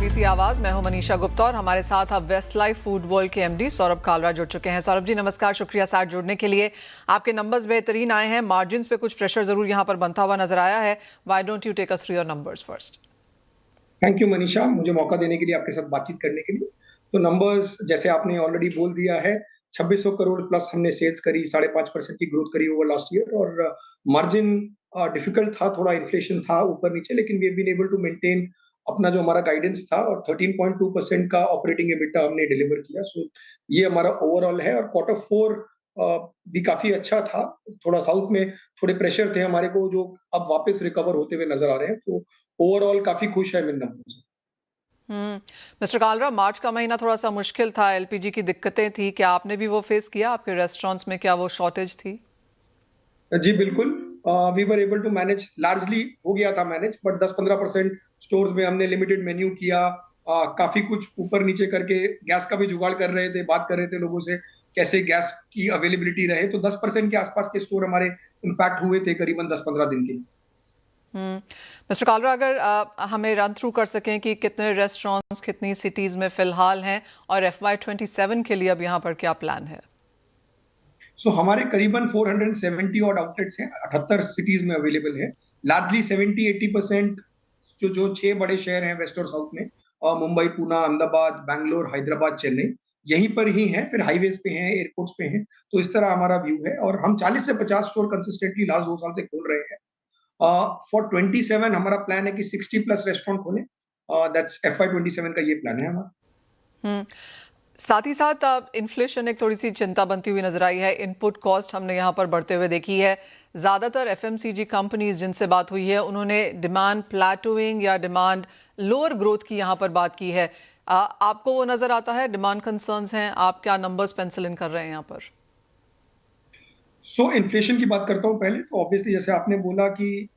NBC आवाज, मैं हूं मनीषा गुप्ता और हमारे साथ अब वेस्ट लाइफ फूड वर्ल्ड के एमडी सौरभ कालरा जुड़ चुके हैं। सौरभ जी नमस्कार, शुक्रिया साथ जुड़ने के लिए। आपके नंबर्स बेहतरीन आए हैं, मार्जिन्स पे कुछ प्रेशर जरूर यहां पर बनता हुआ नजर आया है। Why don't you take us through your numbers first? Thank you Manisha, मुझे मौका देने के लिए, आपके साथ बातचीत करने के लिए। तो नंबर्स जैसे आपने ऑलरेडी बोल दिया है, 2600 करोड़ प्लस हमने सेल्स करी, 5.5% की ग्रोथ करी ओवर लास्ट ईयर। और मार्जिन डिफिकल्ट था, थोड़ा इन्फ्लेशन था ऊपर नीचे, लेकिन we have been able to maintain अपना जो हमारा गाइडेंस था, और 13.2% का ऑपरेटिंग एबिटा हमने डिलीवर किया। सो ये हमारा ओवरऑल है। और क्वार्टर फोर भी काफी अच्छा था। थोड़ा साउथ में थोड़े प्रेशर थे हमारे को, जो अब वापस रिकवर होते हुए नजर आ रहे हैं। तो ओवरऑल काफी खुश है इन नंबरों से। मिस्टर कालरा, मार्च का महीना थोड़ा सा मुश्किल था, एलपीजी की दिक्कतें थी, क्या आपने भी वो फेस किया? आपके रेस्टोरेंट्स में क्या वो शॉर्टेज थी? जी बिल्कुल, we were able to manage, largely हो गया था मैनेज, बट 10-15% स्टोर्स में हमने लिमिटेड मेन्यू किया। काफी कुछ ऊपर नीचे करके गैस का भी जुगाड़ कर रहे थे, बात कर रहे थे लोगों से कैसे गैस की अवेलेबिलिटी रहे। तो 10% के आसपास के स्टोर हमारे इम्पैक्ट हुए थे करीबन 10-15 दिन के लिए। मिस्टर कालरा, अगर हमें रन थ्रू कर सकें कि कितने रेस्टोरेंट्स कितनी सिटीज में फिलहाल हैं और FY27 के लिए अब यहाँ पर क्या प्लान है? हमारे करीबन 470 ऑड आउटलेट्स हैं, 78 सिटीज में अवेलेबल है। लार्जली 70-80% जो जो 6 बड़े शहर हैं वेस्ट और साउथ में, मुंबई, पुणे, अहमदाबाद, बैंगलोर, हैदराबाद, चेन्नई, यहीं पर ही हैं। फिर हाईवेज पे हैं, एयरपोर्ट्स पे हैं। तो इस तरह हमारा व्यू है, और हम 40 से 50 स्टोर कंसिस्टेंटली लास्ट 2 साल से खोल रहे हैं। फॉर 27 हमारा प्लान है कि 60 प्लस रेस्टोरेंट खोलें। दैट्स FY27 का ये प्लान है हमारा। हम्म साथ ही साथ इन्फ्लेशन एक थोड़ी सी चिंता बनती हुई नजर आई है। इनपुट कॉस्ट हमने यहाँ पर बढ़ते हुए देखी है। ज़्यादातर एफएमसीजी कंपनीज जिनसे बात हुई है, उन्होंने डिमांड प्लेटोइंग या डिमांड लोअर ग्रोथ की यहाँ पर बात की है। आपको वो नजर आता है? डिमांड कंसर्न्स हैं? आप क्या नंबर्स पेंसिल इन कर रहे हैं यहाँ पर? इन्फ्लेशन की बात करता हूँ पहले। तो ऑब्वियसली जैसे आपने बोला कि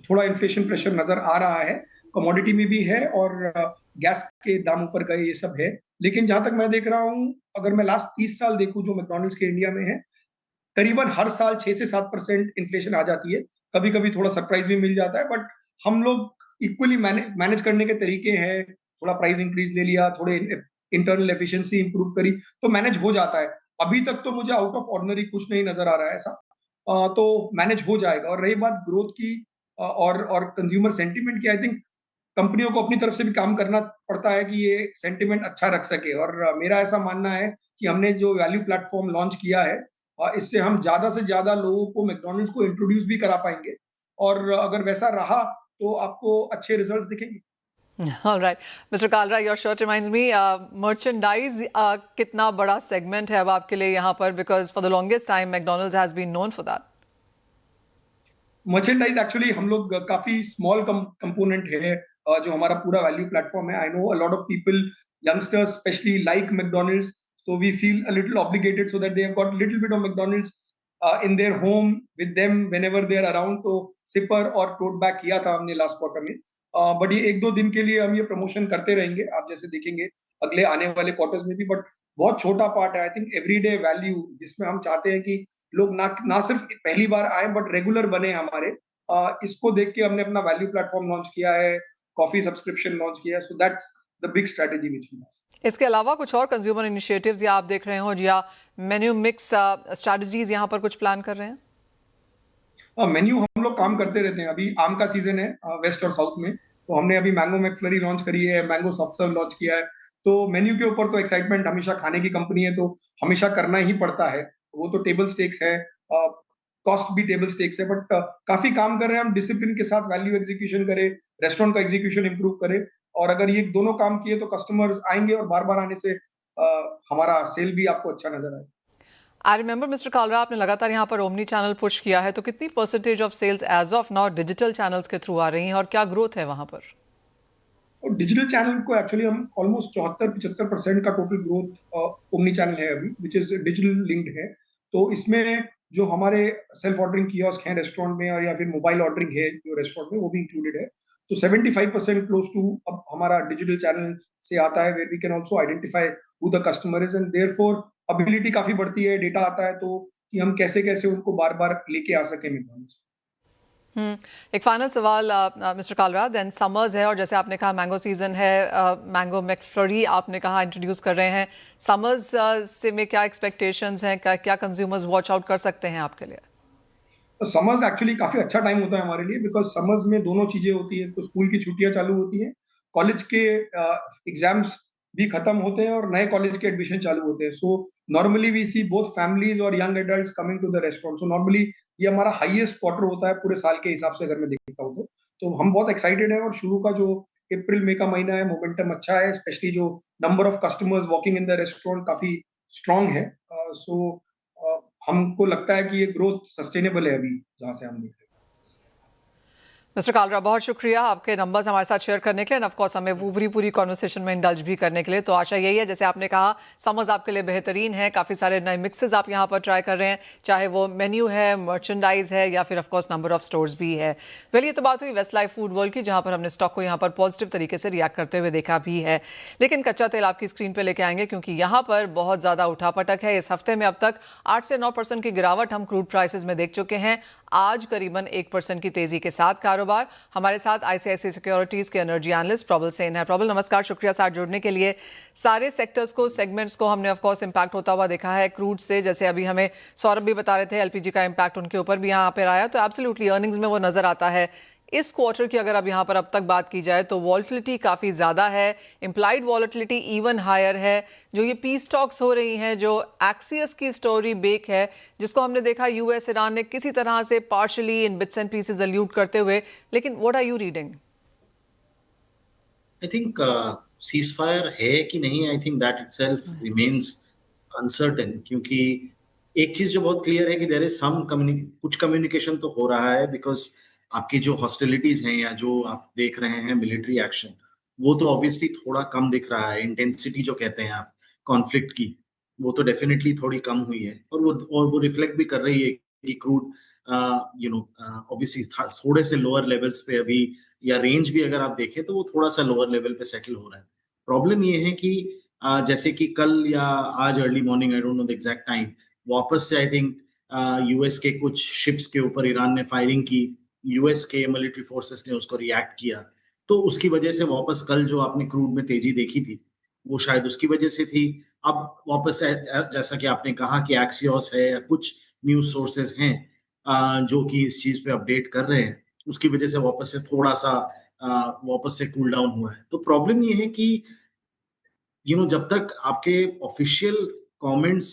थोड़ा इन्फ्लेशन प्रेशर नजर आ रहा है, कमोडिटी में भी है, और गैस के दाम ऊपर गए, ये सब है। लेकिन जहां तक मैं देख रहा हूँ, अगर मैं लास्ट 30 साल देखूं जो मैकडॉनल्ड्स के इंडिया में है, करीबन हर साल 6 से 7% इन्फ्लेशन आ जाती है। कभी कभी थोड़ा सरप्राइज भी मिल जाता है, बट हम लोग इक्वली मैनेज करने के तरीके हैं। थोड़ा प्राइस इंक्रीज ले लिया, थोड़े इंटरनल एफिशिएंसी इंप्रूव करी, तो मैनेज हो जाता है। अभी तक तो मुझे आउट ऑफ ऑर्डिनरी कुछ नहीं नजर आ रहा है ऐसा। तो मैनेज हो जाएगा। और रही बात ग्रोथ की और कंज्यूमर सेंटीमेंट की, आई थिंक कंपनियों को अपनी तरफ से भी काम करना पड़ता है कि ये सेंटीमेंट अच्छा रख सके। और मेरा ऐसा मानना है कि हमने जो वैल्यू प्लेटफॉर्म लॉन्च किया है, इससे हम ज्यादा से ज्यादा लोगों को मैकडॉनल्ड्स को इंट्रोड्यूस भी करा पाएंगे। और अगर वैसा रहा तो आपको अच्छे रिजल्ट्स दिखेंगे। All right, Mr. Kalra, your shirt reminds me, merchandise कितना बड़ा segment है अब आपके लिए यहाँ पर, because for the longest time McDonald's has been known for that. Merchandise actually हम लोग काफी स्मॉल कंपोनेंट है, जो हमारा पूरा वैल्यू प्लेटफॉर्म है। I know a lot of people, youngsters specially, like McDonald's. So we feel a little obligated so that they have got little bit of McDonald's in their home with them whenever they are around. तो sipper और tote bag किया था हमने last quarter में। But ये 1-2 दिन के लिए हम ये प्रमोशन करते रहेंगे, आप जैसे देखेंगे अगले आने वाले क्वार्टर्स में भी। बट बहुत छोटा पार्ट है, आई थिंक एवरीडे वैल्यू, जिसमें हम चाहते हैं कि लोग ना ना सिर्फ पहली बार आए बट रेगुलर बने हमारे। इसको देख के हमने अपना वैल्यू प्लेटफॉर्म लॉन्च किया है, कॉफी सब्सक्रिप्शन लॉन्च किया है। So that's the big strategy which we have. इसके अलावा कुछ और कंज्यूमर इनिशिएटिव्स या आप देख रहे हो, या मेन्यू मिक्स स्ट्रेटजीज यहाँ पर कुछ प्लान कर रहे हैं? मेन्यू हम लोग काम करते रहते हैं। अभी आम का सीजन है वेस्ट और साउथ में, तो हमने अभी मैंगो मैकफ्लरी लॉन्च करी है, मैंगो सॉफ्ट सर्व लॉन्च किया है। तो मेन्यू के ऊपर तो एक्साइटमेंट, हमेशा खाने की कंपनी है तो हमेशा करना ही पड़ता है। वो तो टेबल स्टेक्स है, कॉस्ट भी टेबल स्टेक्स है। बट काफी काम कर रहे हैं हम, डिसिप्लिन के साथ वैल्यू एग्जीक्यूशन करें, रेस्टोरेंट का एग्जीक्यूशन इंप्रूव करें। और अगर ये दोनों काम किए तो कस्टमर्स आएंगे, और बार बार आने से हमारा सेल भी आपको अच्छा नजर आएगा। आई रिमेंबर मिस्टर कालरा, आपने लगातार यहाँ पर ओमनी चैनल पुश किया है, तो कितनी percentage of sales as of now digital channels के थ्रू आ रही हैं और क्या ग्रोथ है वहां पर? और डिजिटल चैनल को एक्चुअली हम ऑलमोस्ट 74-75% का टोटल ग्रोथ ओमनी चैनल है अभी, विच इज डिजिटल लिंक्ड है। तो इसमें जो हमारे सेल्फ ऑर्डरिंग कियोस्क हैं रेस्टोरेंट में, और या फिर मोबाइल ऑर्डरिंग है जो रेस्टोरेंट में, वो भी इंक्लूडेड है। तो 75% क्लोज टू अब हमारा डिजिटल चैनल से आता है, where we can also identify who the customer is, and therefore ability काफी बढ़ती है। डेटा आता है तो कि हम कैसे कैसे उनको बार बार लेके आ सके मैकडॉनल्ड्स। एक फाइनल सवाल मिस्टर कालरा, देन समर्स है और जैसे आपने कहा मैंगो सीजन है, मैंगो मैकफ्लरी आपने कहा इंट्रोड्यूस कर रहे हैं। समर्स से में क्या एक्सपेक्टेशंस हैं, क्या क्या कंज्यूमर्स वॉच आउट कर सकते हैं आपके लिए? तो समर्स एक्चुअली काफी अच्छा टाइम होता है हमारे लिए, बिकॉज समर्स में दोनों चीजें होती है। तो स्कूल की छुट्टियां चालू होती हैं, कॉलेज के एग्जाम्स भी खत्म होते हैं और नए कॉलेज के एडमिशन चालू होते हैं। So normally we see both families और young adults coming to the restaurant. So normally ये हमारा हाईएस्ट क्वार्टर होता है पूरे साल के हिसाब से, अगर मैं देखता हूँ तो हम बहुत एक्साइटेड हैं। और शुरू का जो अप्रैल मई का महीना है, मोमेंटम अच्छा है, स्पेशली जो number of customers walking in the restaurant काफी स्ट्रांग है। सो हमको लगता है कि ये ग्रोथ सस्टेनेबल है अभी जहां से हम देख रहे हैं। मिस्टर कालरा, बहुत शुक्रिया आपके नंबर्स हमारे साथ शेयर करने के लिए, एंड ऑफ कोर्स हमें पूरी कॉन्वर्सेशन में इंडल्ज भी करने के लिए। तो आशा यही है, जैसे आपने कहा, समर्स आपके लिए बेहतरीन है, काफ़ी सारे नए मिक्सेस आप यहाँ पर ट्राई कर रहे हैं, चाहे वो मेन्यू है, मर्चेंडाइज है, या फिर of course number of stores भी है। वेल, ये तो बात हुई वेस्ट लाइफ फूड वर्ल्ड की, जहाँ पर हमने स्टॉक को यहाँ पर पॉजिटिव तरीके से रिएक्ट करते हुए देखा भी है। लेकिन कच्चा तेल आपकी स्क्रीन पर लेके आएंगे, क्योंकि यहाँ पर बहुत ज़्यादा उठापटक है। इस हफ्ते में अब तक 8 से 9% की गिरावट हम क्रूड प्राइसेस में देख चुके हैं। आज करीबन 1% की तेजी के साथ कारोबार। हमारे साथ आईसीआईसीआई सिक्योरिटीज के एनर्जी एनालिस्ट प्रबल सेन है। प्रबल, नमस्कार, शुक्रिया साथ जुड़ने के लिए। सारे सेक्टर्स को, सेगमेंट्स को हमने ऑफ कोर्स इंपैक्ट होता हुआ देखा है क्रूड से। जैसे अभी हमें सौरभ भी बता रहे थे, एलपीजी का इंपैक्ट उनके ऊपर भी यहाँ पर आया, तो एब्सोल्युटली अर्निंग्स में वो नजर आता है। इस क्वार्टर की अगर अब यहाँ पर अब तक बात की जाए तो वॉलेटिलिटी काफ़ी ज़्यादा है, इम्प्लाइड वॉलेटिलिटी इवन हायर है। जो ये पीस टॉक्स हो रही हैं, जो एक्सियस की स्टोरी बेक है, जिसको हमने देखा यूएस ईरान ने किसी तरह से partially in bits and pieces allude करते हुए, लेकिन what are you reading? I think ceasefire है कि नहीं, I think that itself remains uncertain, क्योंकि एक चीज जो बहुत क्लियर है कि देयर इज सम कुछ कम्युनिकेशन तो हो रहा है, बिकॉज आपकी जो हॉस्टिलिटीज हैं या जो आप देख रहे हैं मिलिट्री एक्शन, वो तो ऑब्वियसली थोड़ा कम दिख रहा है। इंटेंसिटी जो कहते हैं आप कॉन्फ्लिक्ट की, वो तो डेफिनेटली थोड़ी कम हुई है, और वो रिफ्लेक्ट भी कर रही है कि क्रूड ऑब्वियसली थोड़े से लोअर लेवल्स पे अभी, या रेंज भी अगर आप देखें तो वो थोड़ा सा लोअर लेवल पे सेटल हो रहा है। प्रॉब्लम ये है कि जैसे कि कल या आज early morning, I don't know the exact time, वापस से आई थिंक यूएस के कुछ शिप्स के ऊपर ईरान ने फायरिंग की, यूएस के मिलिट्री फोर्सेस ने उसको रिएक्ट किया, तो उसकी वजह से वापस कल जो आपने क्रूड में तेजी देखी थी, वो शायद उसकी वजह से थी। अब वापस जैसा कि आपने कहा कि एक्सियोस है या कुछ न्यूज सोर्सेज हैं जो कि इस चीज पे अपडेट कर रहे हैं, उसकी वजह से वापस से थोड़ा सा वापस से कूल डाउन हुआ है। तो प्रॉब्लम ये है कि जब तक आपके ऑफिशियल कमेंट्स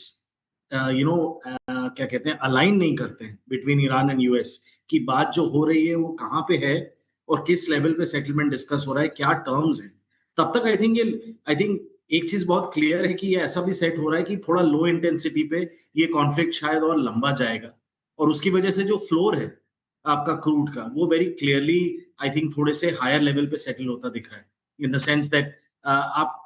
क्या कहते हैं, अलाइन नहीं करते हैं बिटवीन ईरान एंड यूएस, की बात जो हो रही है वो कहाँ पे है और किस लेवल पे सेटलमेंट डिस्कस हो रहा है, क्या टर्म्स हैं, तब तक आई थिंक एक चीज बहुत क्लियर है कि ये ऐसा भी सेट हो रहा है कि थोड़ा लो इंटेंसिटी पे ये कॉन्फ्लिक्ट शायद और लंबा जाएगा, और उसकी वजह से जो फ्लोर है आपका क्रूड का, वो वेरी क्लियरली आई थिंक थोड़े से हायर लेवल पे सेटल होता दिख रहा है, इन द सेंस दैट आप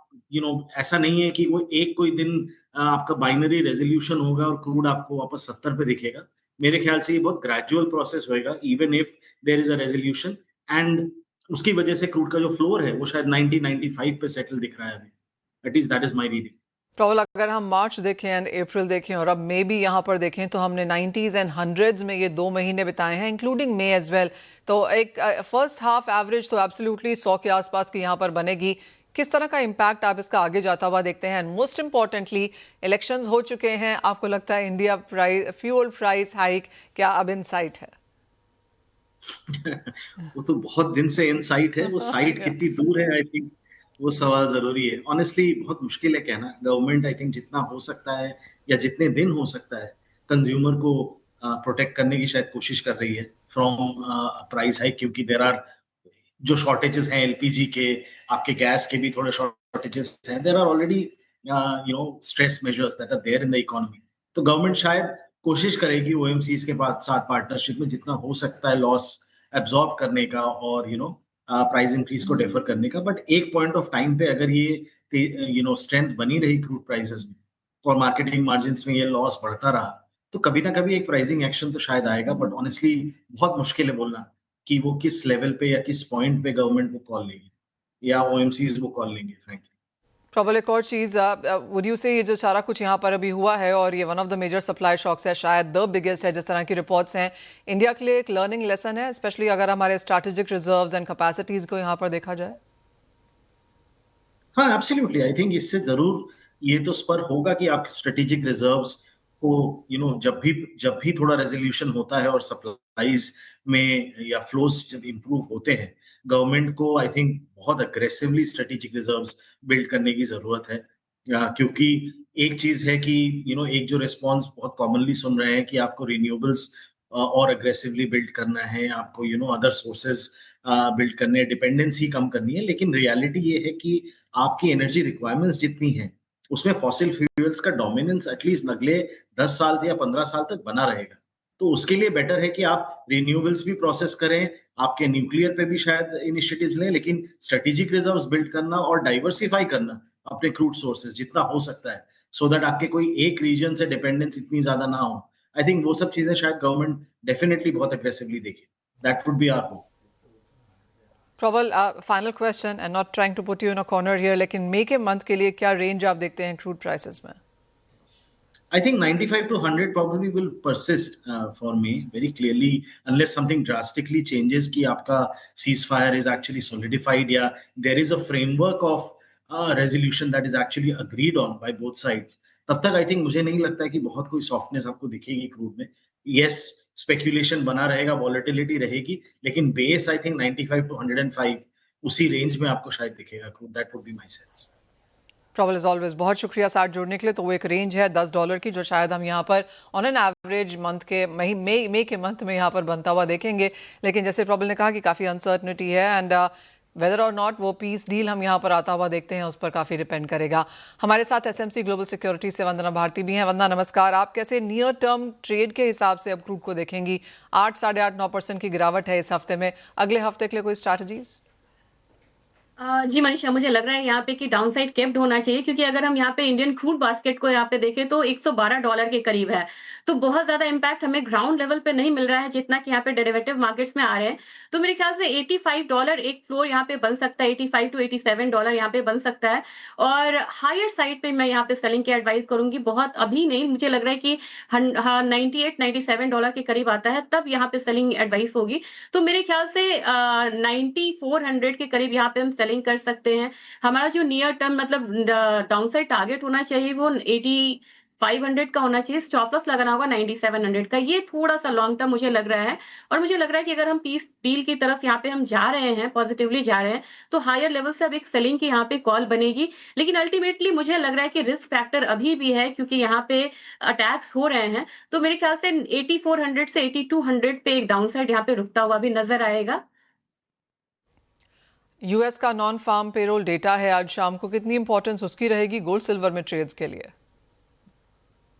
ऐसा नहीं है कि वो एक कोई दिन आपका बाइनरी रेजोल्यूशन होगा और क्रूड आपको वापस 70 पे दिखेगा। मेरे ख्याल से ये बहुत ग्रेजुअल प्रोसेस होएगा, even if there is a resolution, and उसकी वजह से क्रूड का जो फ्लोर है वो शायद 90-95 पे सेटल दिख रहा है अभी। At least that is my reading. Problem अगर हम मार्च देखें एंड अप्रैल देखें और अब मे भी यहाँ पर देखें, तो हमने 90s एंड 100s में ये 2 महीने बिताए हैं, इंक्लूडिंग मे एज वेल। तो एक फर्स्ट हाफ एवरेज तो एब्सोल्युटली 100 के आसपास की यहाँ पर बनेगी। किस तरह का इम्पैक्ट आप इसका आगे जाता हुआ देखते हैं? एंड मोस्ट इंपॉर्टेंटली, इलेक्शंस हो चुके हैं, आपको लगता है इंडिया फ्यूल प्राइस हाइक क्या अब इन साइट है? वो तो बहुत दिन से इनसाइट है, वो साइट कितनी दूर है, आई थिंक वो सवाल जरूरी है। ऑनेस्टली बहुत मुश्किल है कहना। गवर्नमेंट आई थिंक जितना हो सकता है या जितने दिन हो सकता है कंज्यूमर को प्रोटेक्ट करने की शायद कोशिश कर रही है फ्रॉम प्राइस हाइक, क्योंकि देयर आर जो शॉर्टेजेस हैं एलपीजी के, आपके गैस के भी थोड़े शॉर्टेजेस हैं, there are already stress measures that are there in the economy. तो गवर्नमेंट शायद कोशिश करेगी ओएमसीज के साथ पार्टनरशिप में जितना हो सकता है लॉस एब्जॉर्ब करने का और प्राइस इंक्रीज को डेफर करने का। बट एक पॉइंट ऑफ टाइम पे अगर ये स्ट्रेंथ बनी रही क्रूड प्राइसेस में और मार्केटिंग मार्जिन्स में ये लॉस बढ़ता रहा, तो कभी ना कभी एक प्राइसिंग एक्शन तो शायद आएगा। बट ऑनेस्टली बहुत मुश्किल है बोलना कि वो किस लेवल पे या किस पॉइंट पे गवर्नमेंट वो कॉल लेगी या ओएमसीज वो कॉल लेंगे, फ्रैंकली। प्रबल एक और चीज़, वुड यू से ये जो सारा कुछ यहाँ पर अभी हुआ है और ये one of the major supply shocks है, शायद द बिगेस्ट है जिस तरह की रिपोर्ट्स हैं, इंडिया के लिए एक लर्निंग लेसन है, स्पेशली अगर हमारे स्ट्रैटेजिक रिजर्व्स एंड कैपेसिटीज को यहाँ पर देखा जाए? हाँ, एब्सोल्युटली। आई थिंक इससे जरूर ये तो स्पर होगा कि आपके स्ट्रेटेजिक रिजर्व्स को जब भी थोड़ा रेजोल्यूशन होता है और सप्लाईज में या फ्लोज जब इंप्रूव होते हैं, गवर्नमेंट को आई थिंक बहुत अग्रेसिवली स्ट्रेटेजिक रिजर्व्स बिल्ड करने की जरूरत है। क्योंकि एक चीज है कि एक जो रिस्पॉन्स बहुत कॉमनली सुन रहे हैं कि आपको रिन्यूएबल्स और अग्रेसिवली बिल्ड करना है, आपको अदर सोर्सेज बिल्ड करने हैं, डिपेंडेंसी कम करनी है। लेकिन रियलिटी ये है कि आपकी एनर्जी रिक्वायरमेंट्स जितनी हैं, उसमें फॉसिल फ्यूल्स का डोमिनेंस एटलीस्ट अगले 10 साल या 15 साल तक बना रहेगा। तो उसके लिए बेटर है कि आप रिन्यूएबल्स भी प्रोसेस करें, आपके न्यूक्लियर पे भी शायद इनिशिएटिव्स लें, लेकिन स्ट्रेटेजिक रिजर्व्स बिल्ड करना और डाइवर्सिफाई करना अपने क्रूड सोर्सेज जितना हो सकता है, सो दैट आपके कोई एक रीजन से डिपेंडेंस इतनी ज्यादा ना हो। आई थिंक वो सब चीजें शायद गवर्नमेंट डेफिनेटली बहुत अग्रेसिवली देखे। That would be our hope. Prabal, final question and not trying to put you in a corner here, लेकिन मई के मंथ के लिए क्या रेंज आप देखते हैं क्रूड प्राइसेस में? I think 95 to 100 probably will persist for me very clearly unless something drastically changes कि आपका ceasefire is actually solidified या there is a framework of resolution that is actually agreed on by both sides. तब तक I think मुझे नहीं लगता है कि बहुत कोई softness आपको दिखेगी क्रूड में। Yes, speculation बना रहेगा, volatility रहेगी, लेकिन base I think 95 to 105 उसी रेंज में आपको शायद दिखेगा crude. That would be my sense. Problem is always, बहुत शुक्रिया साथ जुड़ने के लिए। तो वो एक रेंज है $10 की जो शायद हम यहाँ पर ऑन एन एवरेज मंथ के मई के मंथ में यहाँ पर बनता हुआ देखेंगे। लेकिन जैसे प्रॉब्लम ने कहा कि काफ़ी अनसर्टनिटी है एंड वेदर और नॉट वो पीस डील हम यहाँ पर आता हुआ देखते हैं, उस पर काफ़ी डिपेंड करेगा। हमारे साथ एसएमसी ग्लोबल सिक्योरिटी से वंदना भारती भी हैं। वंदना नमस्कार। आप कैसे नियर टर्म ट्रेड के हिसाब से अब क्रूड को देखेंगी? 8, 8.5-9% की गिरावट है इस हफ्ते में, अगले हफ्ते के लिए कोई स्ट्रैटेजीज? जी मनीषा, मुझे लग रहा है यहाँ पे कि डाउन साइड केप्ड होना चाहिए, क्योंकि अगर हम यहाँ पे इंडियन क्रूड बास्केट को यहाँ पे देखें तो $112 के करीब है। तो बहुत ज्यादा इम्पैक्ट हमें ग्राउंड लेवल पे नहीं मिल रहा है जितना कि यहाँ पे डेरिवेटिव मार्केट्स में आ रहे हैं। तो मेरे ख्याल से $85 एक फ्लोर यहाँ पे बन सकता है, $85 to $87 यहाँ पे बन सकता है। और हायर साइड पे मैं यहाँ पे सेलिंग की एडवाइस करूंगी, बहुत अभी नहीं। मुझे लग रहा है कि 98-97 के करीब आता है तब यहाँ पे सेलिंग एडवाइस होगी। तो मेरे ख्याल से 9400 के करीब यहाँ पे हम सेलिंग कर सकते हैं। हमारा जो नियर टर्म मतलब डाउन साइड टारगेट होना चाहिए वो 8500 का होना चाहिए। स्टॉप लॉस लगाना होगा 9700 का। ये थोड़ा सा लॉन्ग टर्म मुझे लग रहा है। और मुझे लग रहा है कि अगर हम पीस डील की तरफ यहाँ पे हम जा रहे हैं, पॉजिटिवली जा रहे हैं, तो हायर लेवल से अब एक सेलिंग की यहाँ पे कॉल बनेगी। लेकिन अल्टीमेटली मुझे लग रहा है कि रिस्क फैक्टर अभी भी है, क्योंकि यहाँ पे अटैक्स हो रहे हैं। तो मेरे ख्याल से 8400 से 8200 पे एक डाउन साइड यहाँ पे रुकता हुआ भी नजर आएगा। यूएस का नॉन फार्म पेरोल डेटा है आज शाम को, कितनी इंपॉर्टेंस उसकी रहेगी गोल्ड सिल्वर में ट्रेड्स के लिए?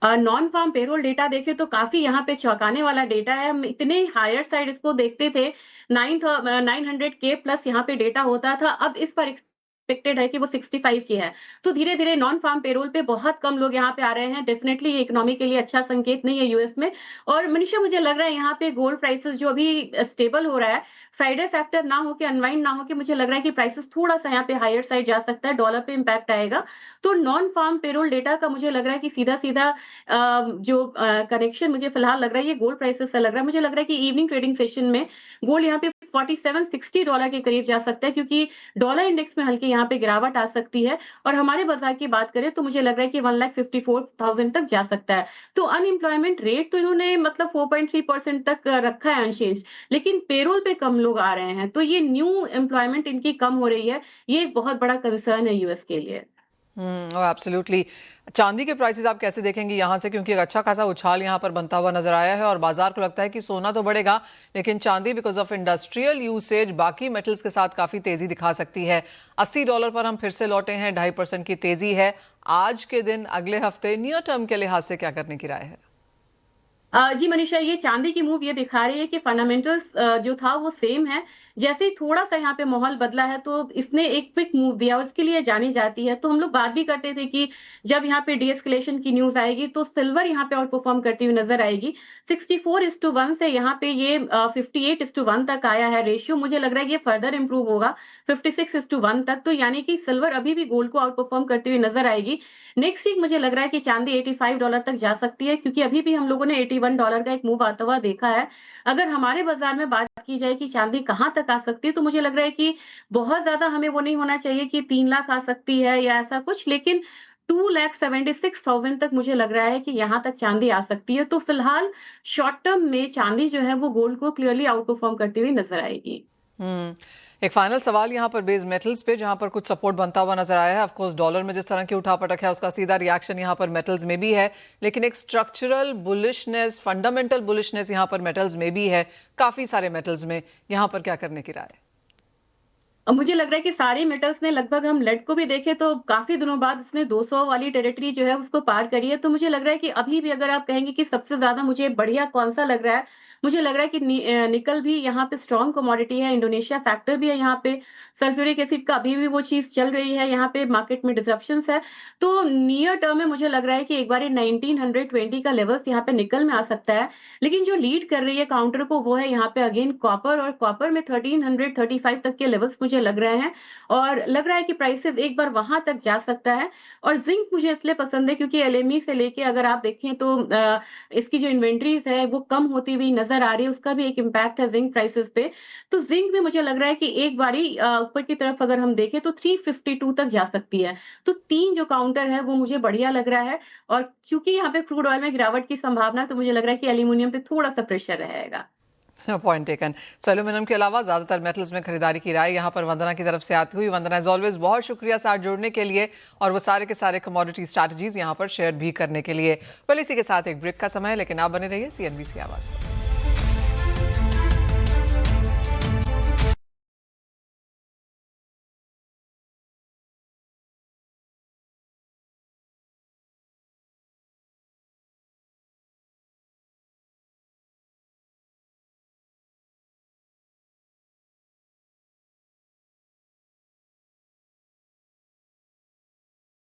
नॉन फार्म पेरोल डेटा देखें तो काफी यहाँ पे चौंकाने वाला डेटा है। हम इतने हायर साइड इसको देखते थे, 900K प्लस यहाँ पे डेटा होता था। अब इस पर एक्सपेक्टेड है कि वो 65 की है। तो धीरे धीरे नॉन फार्म पेरोल पे बहुत कम लोग यहाँ पे आ रहे हैं। डेफिनेटली ये इकोनॉमी के लिए अच्छा संकेत नहीं है यूएस में। और मनीषा, मुझे लग रहा है यहाँ पे गोल्ड प्राइसेस जो अभी स्टेबल हो रहा है, फ्राइडे फैक्टर ना हो के, अनवाइंड ना हो के, मुझे लग रहा है कि प्राइसेस थोड़ा सा यहाँ पे हायर साइड जा सकता है, डॉलर पे इम्पैक्ट आएगा। तो नॉन फार्म पेरोल डेटा का मुझे लग रहा है कि सीधा सीधा जो कनेक्शन मुझे फिलहाल लग रहा है ये गोल्ड प्राइसेस से लग रहा है। मुझे लग रहा है कि इवनिंग ट्रेडिंग सेशन में गोल्ड यहाँ पे $47-60 के करीब जा सकता है, क्योंकि डॉलर इंडेक्स में हल्की यहाँ पे गिरावट आ सकती है। और हमारे बाजार की बात करें तो मुझे लग रहा है कि 1,54,000 तक जा सकता है। तो अनएम्प्लॉयमेंट रेट तो इन्होंने मतलब 4.3% तक रखा है अनचेंज, लेकिन पेरोल पे कम लोग आ रहे हैं। तो ये न्यू एम्प्लॉयमेंट इनकी कम हो रही है, ये एक बहुत बड़ा कंसर्न है यूएस के लिए। एब्सोल्युटली। चांदी के प्राइसेस आप कैसे देखेंगे यहाँ से, क्योंकि एक अच्छा खासा उछाल यहाँ पर बनता हुआ नजर आया है और बाजार को लगता है कि सोना तो बढ़ेगा लेकिन चांदी बिकॉज ऑफ इंडस्ट्रियल यूसेज बाकी मेटल्स के साथ काफी तेजी दिखा सकती है। $80 पर हम फिर से लौटे हैं, 2.5% की तेजी है आज के दिन। अगले हफ्ते नियर टर्म के लिहाज से क्या करने की राय है? जी मनीषा, ये चांदी की मूव ये दिखा रही है कि फंडामेंटल्स जो था वो सेम है, जैसे ही थोड़ा सा यहाँ पे माहौल बदला है तो इसने एक क्विक मूव दिया और इसके लिए जानी जाती है। तो हम लोग बात भी करते थे कि जब यहाँ पे डीएस्केलेशन की न्यूज आएगी तो सिल्वर यहाँ पे आउट परफॉर्म करती हुई नजर आएगी। 64:1 से यहाँ पे ये 58:1 तक आया है रेशियो। मुझे लग रहा है कि ये फर्दर इंप्रूव होगा 56:1 तक। तो यानी कि सिल्वर अभी भी गोल्ड को आउट परफॉर्म करती हुई नजर आएगी। नेक्स्ट वीक मुझे लग रहा है कि चांदी $85 तक जा सकती है, क्योंकि अभी भी हम लोगों ने $81 का एक मूव आता हुआ देखा है। अगर हमारे बाजार में बात की जाए कि चांदी कहाँ तक आ सकती है, तो मुझे लग रहा है कि बहुत ज्यादा हमें वो नहीं होना चाहिए कि 3 लाख आ सकती है या ऐसा कुछ, लेकिन 2,76,000 तक मुझे लग रहा है कि यहाँ तक चांदी आ सकती है। तो फिलहाल शॉर्ट टर्म में चांदी जो है वो गोल्ड को क्लियरली आउट परफॉर्म करती हुई नजर आएगी। एक फाइनल सवाल यहाँ पर बेस मेटल्स पे, जहाँ पर कुछ सपोर्ट बनता हुआ नजर आया है। ऑफ कोर्स डॉलर में जिस तरह की उठापटक है उसका सीधा रिएक्शन यहाँ पर मेटल्स में भी है, लेकिन एक स्ट्रक्चरल बुलिशनेस, फंडामेंटल बुलिशनेस यहाँ पर मेटल्स में भी है, काफी सारे मेटल्स में। यहाँ पर क्या करने की राय है? मुझे लग रहा है कि सारे मेटल्स ने लगभग, हम लेड को भी देखें तो काफी दिनों बाद इसने 200 वाली टेरिटरी जो है उसको पार करी है। तो मुझे लग रहा है कि अभी भी अगर आप कहेंगे कि सबसे ज्यादा मुझे बढ़िया कौन सा लग रहा है, मुझे लग रहा है कि निकल भी यहाँ पे स्ट्रॉन्ग कमोडिटी है, इंडोनेशिया फैक्टर भी है यहाँ पे, सल्फ्यूरिक एसिड का अभी भी वो चीज चल रही है, यहाँ पे मार्केट में डिसरप्शंस है। तो नियर टर्म में मुझे लग रहा है कि एक बार 1920 का लेवल्स यहाँ पे निकल में आ सकता है। लेकिन जो लीड कर रही है काउंटर को वो है यहाँ पे अगेन कॉपर, और कॉपर में 1335 तक के लेवल्स मुझे लग रहे हैं, और लग रहा है कि प्राइसेस एक बार वहां तक जा सकता है। और जिंक मुझे इसलिए पसंद है क्योंकि एलएमई से लेके अगर आप देखें तो इसकी जो इन्वेंट्रीज है वो कम होती हुई नजर आ रही है, उसका भी एक इम्पैक्ट है जिंक प्राइसेस पे। तो जिंक भी मुझे लग रहा है कि एक बारी ऊपर की तरफ अगर हम देखें तो 352 तक जा सकती है। तो 3 जो काउंटर है वो मुझे बढ़िया लग रहा है, और चूंकि यहाँ पे क्रूड ऑयल में गिरावट की संभावना है तो मुझे लग रहा है कि एल्यूमिनियम पे थोड़ा सा प्रेशर रहेगा। Point taken. सो एल्यूमिनियम के अलावा ज्यादातर मेटल्स में खरीदारी की राय यहाँ पर वंदना की तरफ से आती हुई। वंदना, एज ऑलवेज बहुत शुक्रिया साथ जुड़ने के लिए और वो सारे के सारे कमोडिटी स्ट्रैटेजीज यहाँ पर शेयर भी करने के लिए। वेल, इसी के साथ एक ब्रेक का समय है, लेकिन आप बने रहिए CNBC आवाज पर।